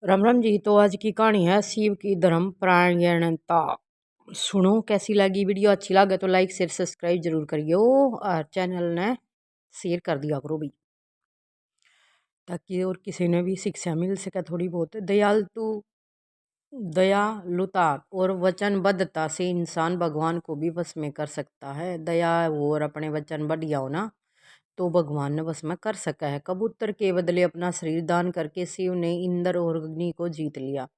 राम राम जी। तो आज की कहानी है शिव की धर्म परायणता। सुनो, कैसी लगी वीडियो? अच्छी लगे तो लाइक शेयर सब्सक्राइब जरूर करियो और चैनल ने शेयर कर दिया करो भी, ताकि और किसी ने भी शिक्षा मिल सके थोड़ी बहुत। दयालुता और वचनबद्धता से इंसान भगवान को भी वश में कर सकता है। दया और अपने वचन बढ़िया हो ना, तो भगवान ने वश में कर सका है। कबूतर के बदले अपना शरीर दान करके शिव ने इंद्र और अग्नि को जीत लिया।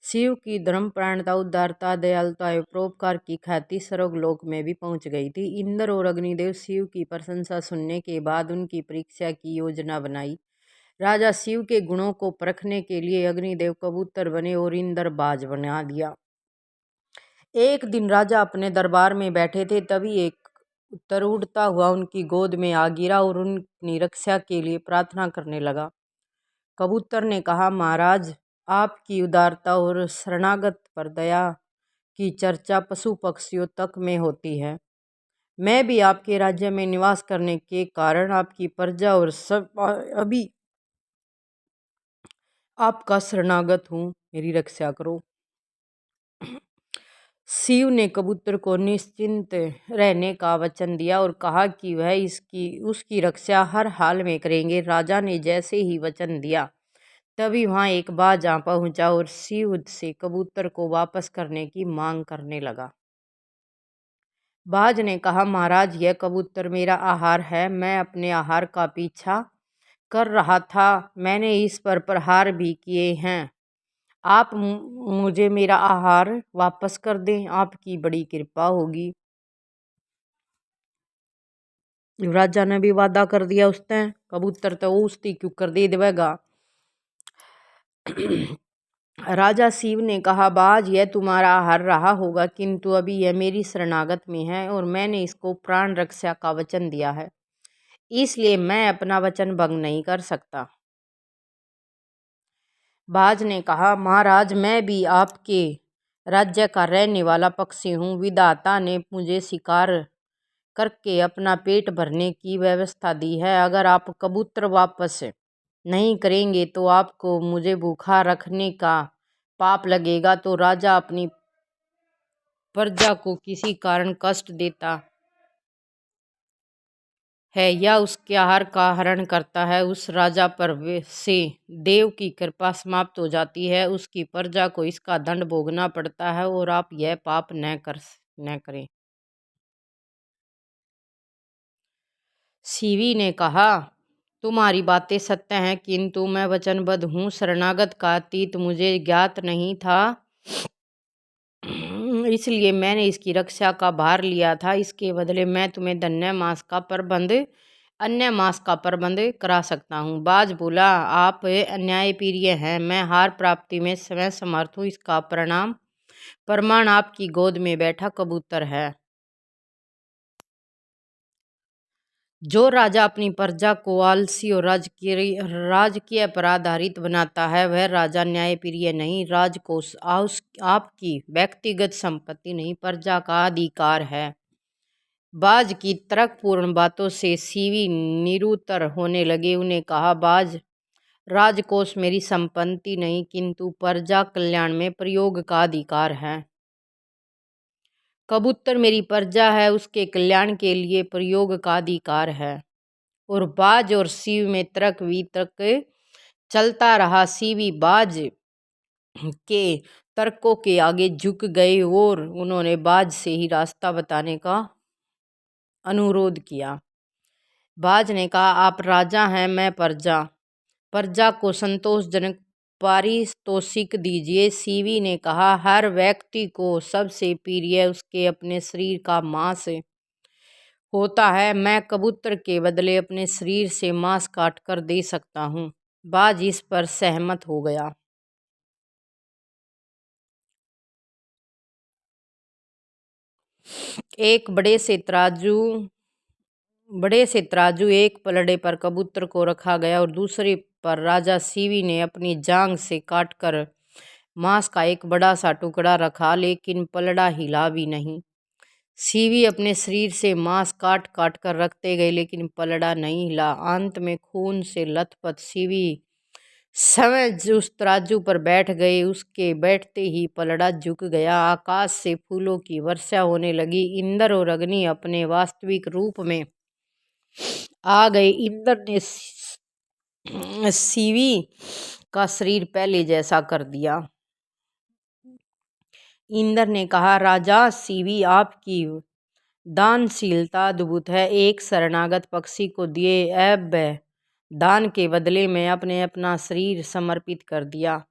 शिव की धर्मपरायणता, उदारता, दयालुता एवं परोपकार की ख्याति स्वर्गलोक में भी पहुंच गई थी। इंद्र और अग्निदेव शिव की प्रशंसा सुनने के बाद उनकी परीक्षा की योजना बनाई। राजा शिव के गुणों को परखने के लिए अग्निदेव कबूतर बने और इंद्र बाज बना दिया। एक दिन राजा अपने दरबार में बैठे थे, तभी एक उत्तर उड़ता हुआ उनकी गोद में आ गिरा और उनकी रक्षा के लिए प्रार्थना करने लगा। कबूतर ने कहा, महाराज, आपकी उदारता और शरणागत पर दया की चर्चा पशु पक्षियों तक में होती है। मैं भी आपके राज्य में निवास करने के कारण आपकी प्रजा और सब अभी आपका शरणागत हूँ, मेरी रक्षा करो। शिव ने कबूतर को निश्चिंत रहने का वचन दिया और कहा कि वह उसकी रक्षा हर हाल में करेंगे। राजा ने जैसे ही वचन दिया, तभी वहां एक बाज आ पहुंचा और शिव से कबूतर को वापस करने की मांग करने लगा। बाज ने कहा, महाराज, यह कबूतर मेरा आहार है। मैं अपने आहार का पीछा कर रहा था। मैंने इस पर प्रहार भी किए हैं। आप मुझे मेरा आहार वापस कर दें, आपकी बड़ी कृपा होगी। राजा ने भी वादा कर दिया उसने। कबूतर तो उसकी क्यों कर दे देगा। राजा शिव ने कहा, बाज, यह तुम्हारा आहार रहा होगा, किंतु अभी यह मेरी शरणागत में है और मैंने इसको प्राण रक्षा का वचन दिया है, इसलिए मैं अपना वचन भंग नहीं कर सकता। बाज ने कहा, महाराज, मैं भी आपके राज्य का रहने वाला पक्षी हूँ। विधाता ने मुझे शिकार करके अपना पेट भरने की व्यवस्था दी है। अगर आप कबूतर वापस नहीं करेंगे तो आपको मुझे भूखा रखने का पाप लगेगा। तो राजा अपनी प्रजा को किसी कारण कष्ट देता है या उसके आहार का हरण करता है, उस राजा पर से देव की कृपा समाप्त हो जाती है। उसकी प्रजा को इसका दंड भोगना पड़ता है और आप यह पाप न करें। शिवी ने कहा, तुम्हारी बातें सत्य हैं, किंतु मैं वचनबद्ध हूँ। शरणागत का अतीत मुझे ज्ञात नहीं था, इसलिए मैंने इसकी रक्षा का भार लिया था। इसके बदले मैं तुम्हें अन्य मास का प्रबंध करा सकता हूँ। बाज बोला, आप अन्यायप्रिय हैं। मैं हार प्राप्ति में स्वयं समर्थ हूँ। इसका प्रमाण आपकी गोद में बैठा कबूतर है। जो राजा अपनी प्रजा को आलसी और राजकीय पर आधारित बनाता है, वह राजा न्यायप्रिय नहीं। राजकोष आपकी व्यक्तिगत संपत्ति नहीं, प्रजा का अधिकार है। बाज की तर्कपूर्ण बातों से शिवी निरुत्तर होने लगे। उन्हें कहा, बाज, राजकोष मेरी संपत्ति नहीं, किंतु प्रजा कल्याण में प्रयोग का अधिकार है। कबूतर मेरी प्रजा है, उसके कल्याण के लिए प्रयोग का अधिकार है। और बाज और शिव में तर्क वितर्क चलता रहा। शिवी बाज के तर्कों के आगे झुक गए और उन्होंने बाज से ही रास्ता बताने का अनुरोध किया। बाज ने कहा, आप राजा हैं, मैं प्रजा को संतोषजनक पारितोषिक दीजिए। शिवी ने कहा, हर व्यक्ति को सबसे प्रिय उसके अपने शरीर का मांस होता है। मैं कबूतर के बदले अपने शरीर से मांस काट कर दे सकता हूँ। बाज इस पर सहमत हो गया। एक बड़े से तराजू एक पलड़े पर कबूतर को रखा गया और दूसरे पर राजा शिवी ने अपनी जांग से काटकर मांस का एक बड़ा सा टुकड़ा रखा, लेकिन पलड़ा हिला भी नहीं। शिवी अपने शरीर से मांस काट काट कर रखते गए, लेकिन पलड़ा नहीं हिला। अंत में खून से लथपथ शिवी समय उस तराजू पर बैठ गए। उसके बैठते ही पलड़ा झुक गया। आकाश से फूलों की वर्षा होने लगी। इंद्र और अग्नि अपने वास्तविक रूप में आ गए। इंद्र ने सीवी का शरीर पहले जैसा कर दिया। इंद्र ने कहा, राजा सीवी, आपकी दानशीलता अद्भुत है। एक शरणागत पक्षी को दिए अब दान के बदले में अपने अपना शरीर समर्पित कर दिया।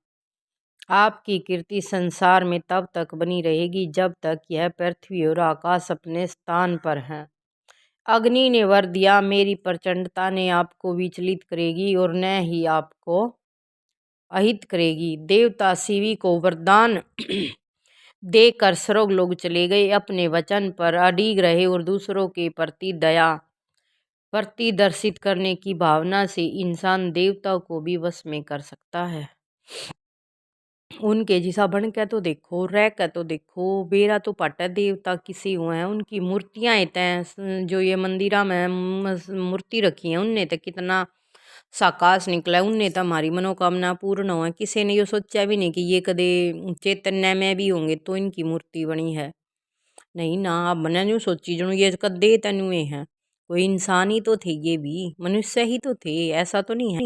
आपकी कीर्ति संसार में तब तक बनी रहेगी जब तक यह पृथ्वी और आकाश अपने स्थान पर हैं। अग्नि ने वर दिया, मेरी प्रचंडता ने आपको विचलित करेगी और न ही आपको अहित करेगी। देवता शिवी को वरदान देकर स्वर्ग लोग चले गए। अपने वचन पर अडिग रहे और दूसरों के प्रति दया प्रतिदर्शित करने की भावना से इंसान देवताओं को भी वश में कर सकता है। उनके जिसा बन के तो देखो, रह के तो देखो, बेरा तो पट देवता किसी हुए हैं। उनकी मूर्तियां इतने जो ये मंदिरा में मूर्ति रखी है उनने तो कितना साकाश निकला है। उनने तो हमारी मनोकामना पूर्ण हो है। किसी ने ये सोचा भी नहीं कि ये कदे चैतन्य में भी होंगे तो इनकी मूर्ति बनी है। नहीं ना, अब मैंने यूँ सोची जो ये कदे तनुए हैं, कोई इंसान ही तो थे, ये भी मनुष्य ही तो थे, ऐसा तो नहीं है।